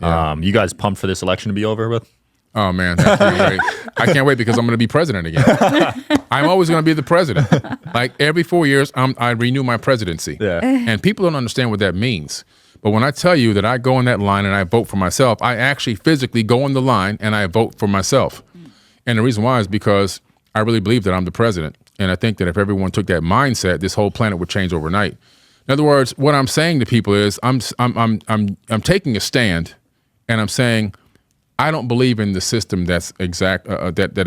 You guys pumped for this election to be over with? Oh, man, I can't wait. I can't wait because I'm going to be president again. I'm always going to be the president. Like every 4 years, I renew my presidency. Yeah. And people don't understand what that means. But when I tell you that I go in that line and I vote for myself, I actually physically go in the line and I vote for myself. And the reason why is because I really believe that I'm the president. And I think that if everyone took that mindset, this whole planet would change overnight. In other words, what I'm saying to people is I'm taking a stand and I'm saying, I don't believe in the system that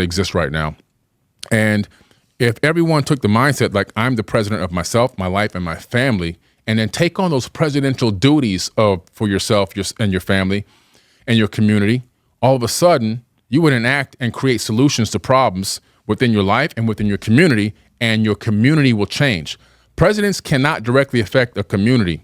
exists right now. And if everyone took the mindset like I'm the president of myself, my life, and my family, and then take on those presidential duties for yourself and your family and your community, all of a sudden you would enact and create solutions to problems within your life and within your community, and your community will change. Presidents cannot directly affect a community.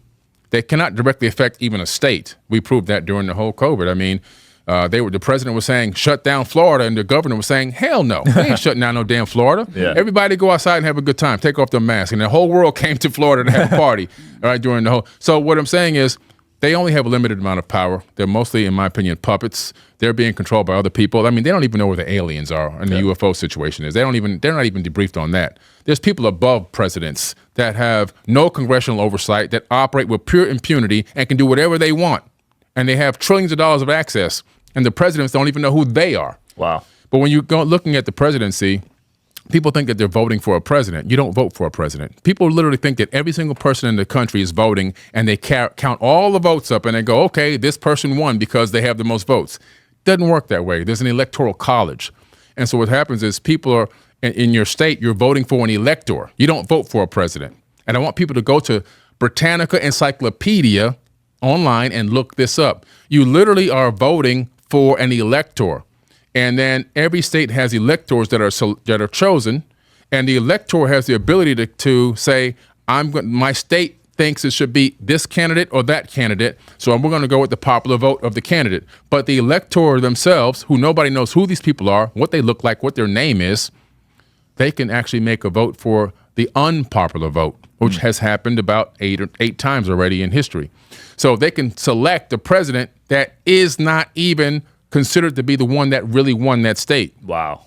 They cannot directly affect even a state. We proved that during the whole COVID. I mean, the president was saying, shut down Florida, and the governor was saying, hell no, they ain't shutting down no damn Florida. Yeah. Everybody go outside and have a good time, take off their masks. And the whole world came to Florida to have a party, all right, during the whole. So what I'm saying is they only have a limited amount of power. They're mostly, in my opinion, puppets. They're being controlled by other people. I mean, they don't even know where the aliens are and the UFO situation is. They're not even debriefed on that. There's people above presidents that have no congressional oversight, that operate with pure impunity and can do whatever they want. And they have trillions of dollars of access. And the presidents don't even know who they are. Wow. But when you go looking at the presidency, people think that they're voting for a president. You don't vote for a president. People literally think that every single person in the country is voting, and they count all the votes up and they go, okay, this person won because they have the most votes. Doesn't work that way. There's an electoral college. And so what happens is people are, in your state, you're voting for an elector. You don't vote for a president. And I want people to go to Britannica Encyclopedia online and look this up. You literally are voting for an elector. And then every state has electors that are chosen, and the elector has the ability to say, my state thinks it should be this candidate or that candidate, so we're going to go with the popular vote of the candidate. But the elector themselves, who nobody knows who these people are, what they look like, what their name is, they can actually make a vote for the unpopular vote, which has happened about eight times already in history. So they can select a president that is not even considered to be the one that really won that state. Wow.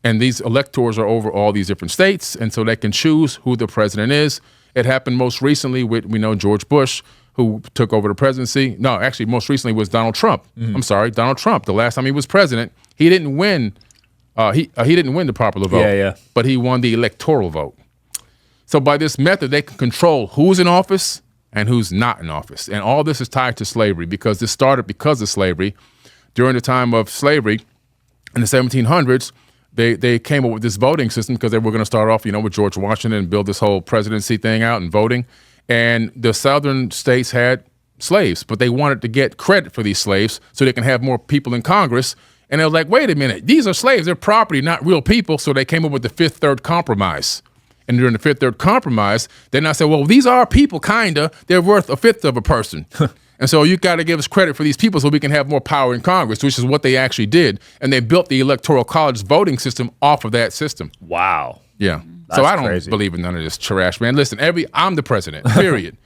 And these electors are over all these different states, and so they can choose who the president is. It happened most recently with, we know, George Bush, who took over the presidency. No, actually, most recently was Donald Trump. I'm sorry, Donald Trump. The last time he was president, he didn't win. He didn't win the popular vote, but he won the electoral vote. So by this method, they can control who's in office and who's not in office. And all this is tied to slavery, because this started because of slavery. During the time of slavery in the 1700s, they came up with this voting system because they were going to start off, with George Washington and build this whole presidency thing out and voting. And the southern states had slaves, but they wanted to get credit for these slaves so they can have more people in Congress. And they were like, wait a minute, these are slaves, they're property, not real people. So they came up with the Fifth Third Compromise. And during the Fifth Third Compromise, they now said, well, these are people, kinda. They're worth a fifth of a person. And so you got to give us credit for these people so we can have more power in Congress, which is what they actually did. And they built the Electoral College voting system off of that system. Wow. Yeah. That's so I don't crazy. believe in none of this trash, man. Listen, I'm the president, period.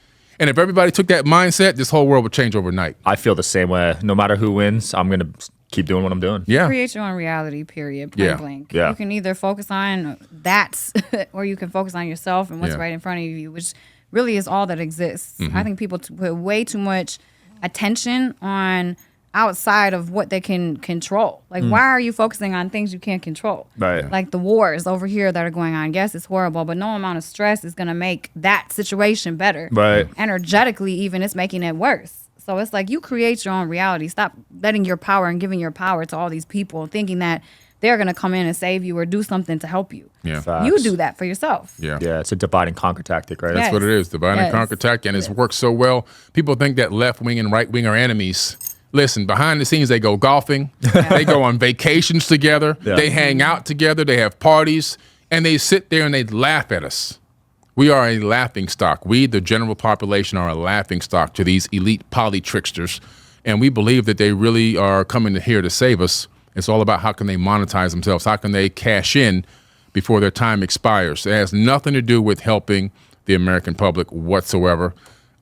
And if everybody took that mindset, this whole world would change overnight. I feel the same way. No matter who wins, I'm going to keep doing what I'm doing. Yeah. Create your own reality, period. Point blank. Yeah. You can either focus on that or you can focus on yourself and what's right in front of you, which really is all that exists. I think people put way too much attention on outside of what they can control. Like, why are you focusing on things you can't control? Right. Like the wars over here that are going on. Yes, it's horrible, but no amount of stress is going to make that situation better. Right. Energetically, even, it's making it worse. So it's like you create your own reality. Stop letting your power and giving your power to all these people, thinking that they're going to come in and save you or do something to help you. Yeah. Facts. You do that for yourself. Yeah. Yeah, it's a divide and conquer tactic, right? That's what it is, divide and conquer tactic, and it's worked so well. People think that left wing and right wing are enemies. Listen, behind the scenes, they go golfing. They go on vacations together. Yeah. They hang out together. They have parties, and they sit there and they laugh at us. We are a laughing stock. We, the general population, are a laughing stock to these elite poly tricksters, and we believe that they really are coming here to save us. It's all about how can they monetize themselves, how can they cash in before their time expires. It has nothing to do with helping the American public whatsoever.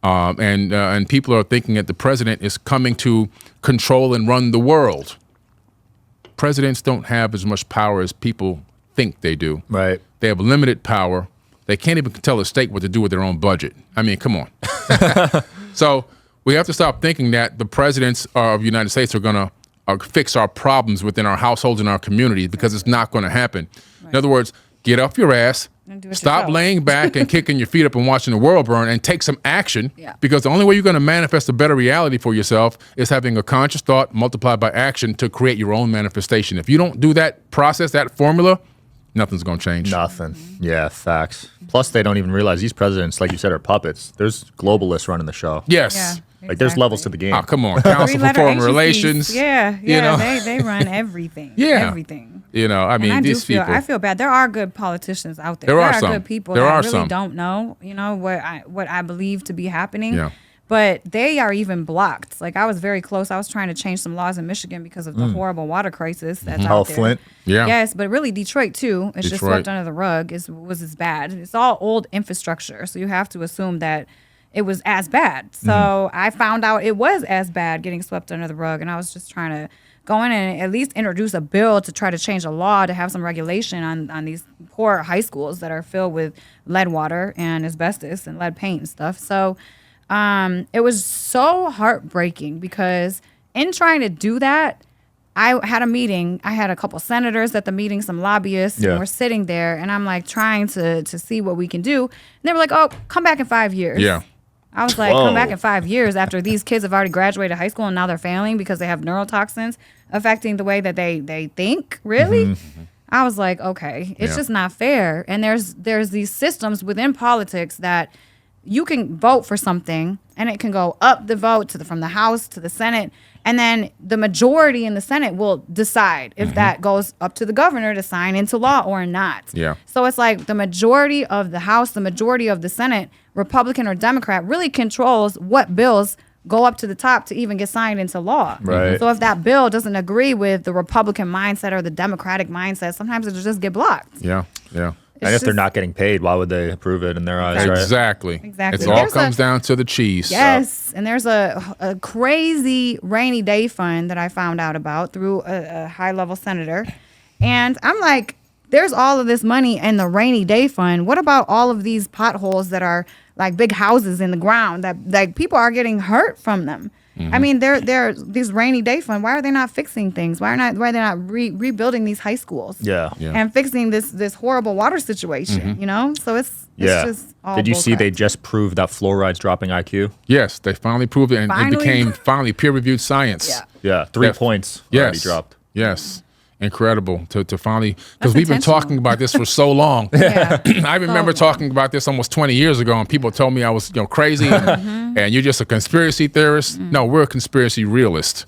And people are thinking that the president is coming to control and run the world. Presidents don't have as much power as people think they do. Right. They have limited power. They can't even tell a state what to do with their own budget. I mean, come on. So we have to stop thinking that the presidents of the United States are going to fix our problems within our households and our communities, because it's not going to happen. Right. In other words, get off your ass, stop laying back and kicking your feet up and watching the world burn, and take some action. Yeah. Because the only way you're going to manifest a better reality for yourself is having a conscious thought multiplied by action to create your own manifestation. If you don't do that process, that formula, nothing's going to change. Nothing. Yeah, facts. Plus, they don't even realize these presidents, like you said, are puppets. There's globalists running the show. Yes. Yeah. Like, there's levels to the game. Oh, come on. Council for Foreign Relations. Yeah, you know? they run everything. Yeah. Everything. You know, I mean, I feel bad. There are good politicians out there. There are some good people that really some. don't know, what I believe to be happening. Yeah. But they are even blocked. Like, I was very close. I was trying to change some laws in Michigan because of the horrible water crisis that's out there. Flint. Yeah. Yes, but really Detroit too. It's just swept under the rug. Was as bad. It's all old infrastructure, so you have to assume that it was as bad. So I found out it was as bad, getting swept under the rug, and I was just trying to go in and at least introduce a bill to try to change a law to have some regulation on these poor high schools that are filled with lead water and asbestos and lead paint and stuff. So it was so heartbreaking, because in trying to do that, I had a meeting. I had a couple senators at the meeting, some lobbyists, and we're sitting there, and I'm like trying to see what we can do. And they were like, "Oh, come back in 5 years." Yeah. I was like, come back in 5 years after these kids have already graduated high school and now they're failing because they have neurotoxins affecting the way that they think. Really? I was like, okay, it's just not fair. And there's these systems within politics that you can vote for something and it can go up the vote from the House to the Senate, and then the majority in the Senate will decide if that goes up to the governor to sign into law or not. Yeah. So it's like the majority of the House, the majority of the Senate, Republican or Democrat, really controls what bills go up to the top to even get signed into law. Right. So if that bill doesn't agree with the Republican mindset or the Democratic mindset, sometimes it'll just get blocked. Yeah. Yeah. And if they're not getting paid, why would they approve it in their eyes, right? Exactly. Exactly. It all comes down to the cheese. Yes. And there's a crazy rainy day fund that I found out about through a high-level senator. And I'm like, there's all of this money in the rainy day fund. What about all of these potholes that are like big houses in the ground that like people are getting hurt from them? I mean, they're these rainy day fund. Why are they not fixing things? Why are they not rebuilding these high schools? Yeah. And fixing this horrible water situation, So it's just all Did you see bullcrap. they just proved that fluoride's dropping IQ? Yes, they finally proved it, and it became finally peer-reviewed science. Yeah. Yeah, 3 points already dropped. Yes. Incredible to finally, because we've been talking about this for so long. I remember talking about this almost 20 years ago, and people told me I was crazy and you're just a conspiracy theorist. No, we're a conspiracy realist.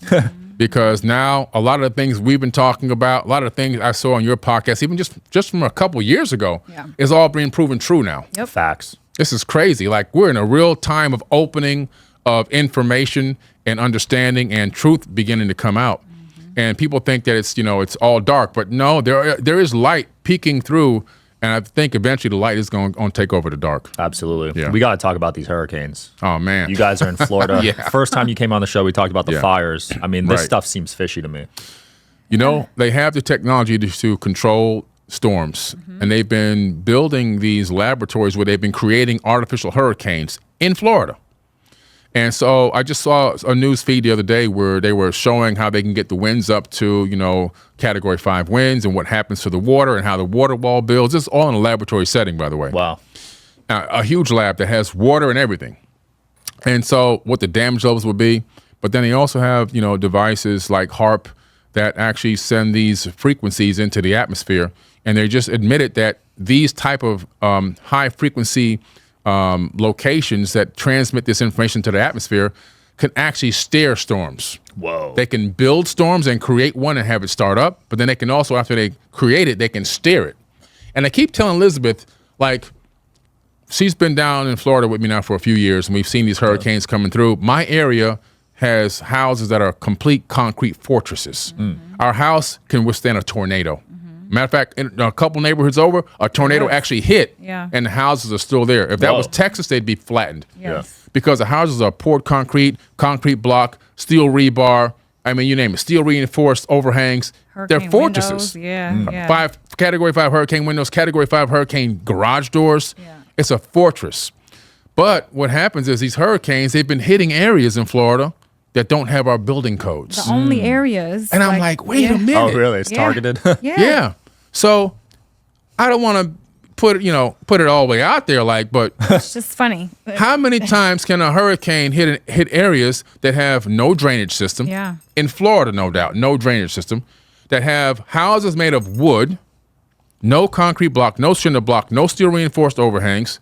Because now a lot of the things we've been talking about, a lot of the things I saw on your podcast, even just from a couple years ago, is all being proven true now. Yep. Facts. This is crazy. Like, we're in a real time of opening of information and understanding and truth beginning to come out. And people think that it's all dark, but no, there is light peeking through, and I think eventually the light is going to take over the dark. Absolutely. Yeah. We got to talk about these hurricanes. Oh, man. You guys are in Florida. First time you came on the show, we talked about the fires. I mean, this stuff seems fishy to me. They have the technology to control storms, and they've been building these laboratories where they've been creating artificial hurricanes in Florida. And so I just saw a news feed the other day where they were showing how they can get the winds up to, Category 5 winds and what happens to the water and how the water wall builds. This is all in a laboratory setting, by the way. Wow. A huge lab that has water and everything. And so what the damage levels would be. But then they also have, devices like HARP that actually send these frequencies into the atmosphere. And they just admitted that these type of high frequency locations that transmit this information to the atmosphere can actually steer storms. Whoa. They can build storms and create one and have it start up, but then they can also, after they create it, they can steer it. And I keep telling Elisabeth, like, she's been down in Florida with me now for a few years, and we've seen these hurricanes coming through. My area has houses that are complete concrete fortresses. Our house can withstand a tornado. Matter of fact, in a couple neighborhoods over, a tornado actually hit, and the houses are still there. If that was Texas, they'd be flattened. Yes. because the houses are poured concrete block, steel rebar. I mean, you name it, steel reinforced overhangs. Hurricane They're fortresses. windows, yeah. 5 Category 5 hurricane windows, Category 5 hurricane garage doors. Yeah. It's a fortress. But what happens is these hurricanes, they've been hitting areas in Florida that don't have our building codes. The only areas. And I'm like, wait a minute. Oh, really? It's targeted? Yeah. So I don't want to put it all the way out there, but It's just funny. how many times can a hurricane hit areas that have no drainage system? Yeah. In Florida, no doubt, no drainage system, that have houses made of wood, no concrete block, no cinder block, no steel reinforced overhangs.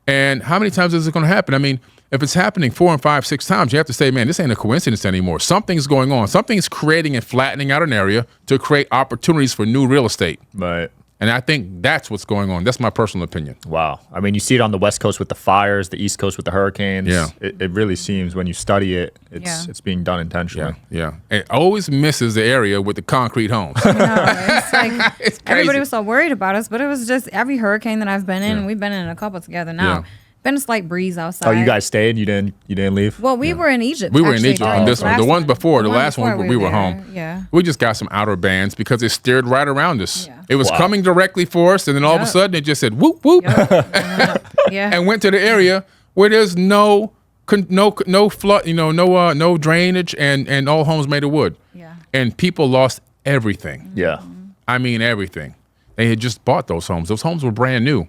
And how many times is it going to happen? I mean, if it's happening 4 and 5, 6 times, you have to say, man, this ain't a coincidence anymore. Something's going on. Something's creating and flattening out an area to create opportunities for new real estate. Right. And I think that's what's going on. That's my personal opinion. Wow. I mean, you see it on the West Coast with the fires, the East Coast with the hurricanes. Yeah. It really seems when you study it, it's being done intentionally. Yeah. It always misses the area with the concrete homes. No, it's like It's crazy. everybody was so worried about us, but it was just every hurricane that I've been in, and we've been in a couple together now. Yeah. Been a slight breeze outside. Oh, you guys stayed? You didn't leave? Well, we were in Egypt. We were in actually, Egypt during on this one. The ones before, the one last one, before we were there. home. Yeah. We just got some outer bands because it steered right around us. Yeah. It was Wow. coming directly for us, and then all of a Yep. sudden it just said whoop whoop, Yeah. and went to the area where there's no flood, no drainage, and all homes made of wood. Yeah. And people lost everything. Yeah. I mean everything. They had just bought those homes. Those homes were brand new.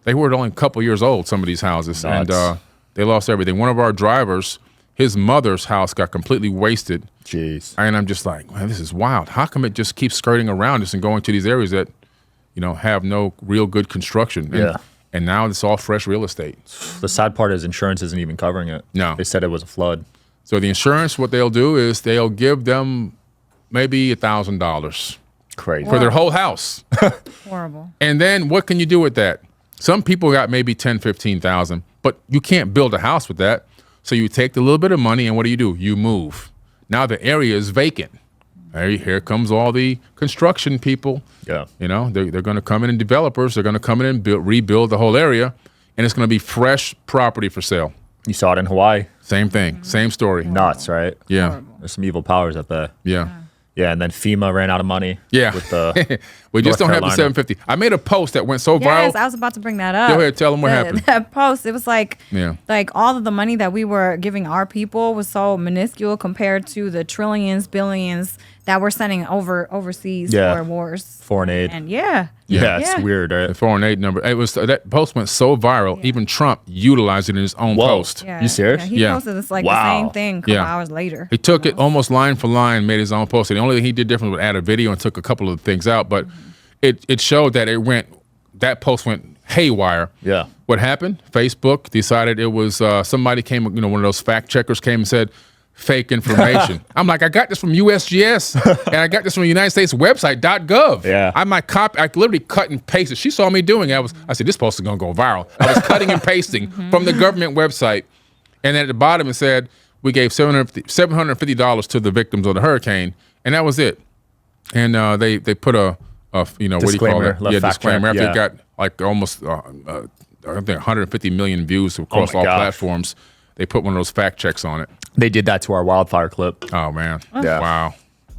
They were only a couple years old, some of these houses, Nuts. and they lost everything. One of our drivers, his mother's house got completely wasted. Jeez. And I'm just like, man, this is wild. How come it just keeps skirting around us and going to these areas that, have no real good construction? And, Yeah. And now it's all fresh real estate. The sad part is insurance isn't even covering it. No. They said it was a flood. So the insurance, what they'll do is they'll give them maybe $1,000 Crazy. for their whole house. Horrible. And then what can you do with that? Some people got maybe 10, 15,000, but you can't build a house with that. So you take the little bit of money and what do? You move. Now the area is vacant. Here comes all the construction people. Yeah. They're going to come in, and developers, they're going to come in and rebuild the whole area, and it's going to be fresh property for sale. You saw it in Hawaii. Same thing, same story. Nuts, right? Yeah, There's some evil powers up there. yeah. Yeah, and then FEMA ran out of money. Yeah. With the We just North don't have the Carolina. 750. I made a post that went so Yes, viral. I was about to bring that up. Go ahead, tell them what happened. That post, it was like, Yeah. like all of the money that we were giving our people was so minuscule compared to the trillions, billions that we're sending overseas Yeah. for wars. Foreign aid. And yeah. Yeah, it's Yeah. weird, right? The foreign aid number. It was that post went so viral. Even Trump utilized it in his own Whoa. post. Yeah. You serious? Yeah, he Yeah. posted this like Wow. the same thing a couple Yeah. hours later. He took it almost line for line, made his own post. And the only thing he did different was add a video and took a couple of things out. But it showed that that post went haywire. Yeah. What happened? Facebook decided it was somebody came, one of those fact checkers came and said fake information. I'm like, I got this from USGS and I got this from the United States website, .gov. Yeah. I literally cut and pasted. She saw me doing it. I said, this post is going to go viral. I was cutting and pasting from the government website. And then at the bottom it said, we gave $750 to the victims of the hurricane. And that was it. And they put a what do you call Disclaimer, that? left Yeah, fact disclaimer. check, After yeah. it got like almost, I think 150 million views across my all gosh. platforms, they put one of those fact checks on it. They did that to our wildfire clip. Oh, man. Yeah. Wow.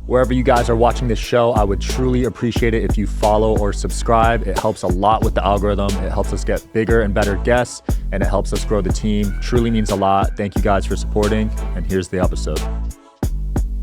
Wherever you guys are watching this show, I would truly appreciate it if you follow or subscribe. It helps a lot with the algorithm. It helps us get bigger and better guests, and it helps us grow the team. Truly means a lot. Thank you guys for supporting, and here's the episode.